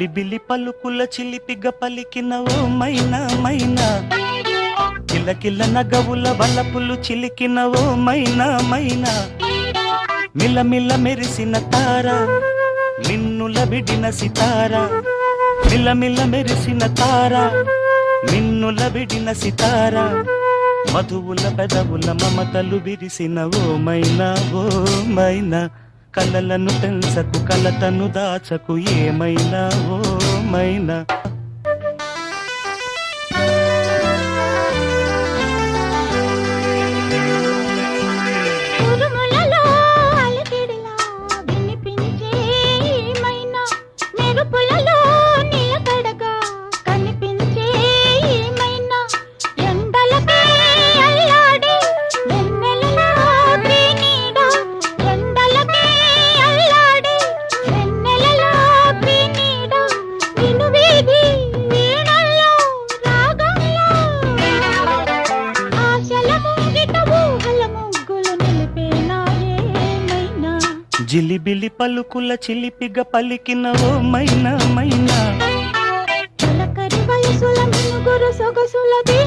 జిలిబిలి పలుకుల చిలిపిగ పలికిన ఓ మైనా మైనా, కిలకిల నగవుల వలపులు చిలికిన ఓ మైనా మైనా, మిలమిల మెరిసిన తార మిన్నుల విడిన సితార, మిలమిల మెరిసిన తార మిన్నుల విడిన సితార, మధువుల పెదవుల మమతలు విరిసిన ఓ మైనా ఓ మైనా, కలలను పెంచకు కలతను దాచకు ఏమైనా ఓ మైనా. జిలిబిలి పలుకుల చిలిపిగ పలికిన ఓ మైనా మైనా, చిలకరి వయసుల మినుగురు సొగసులది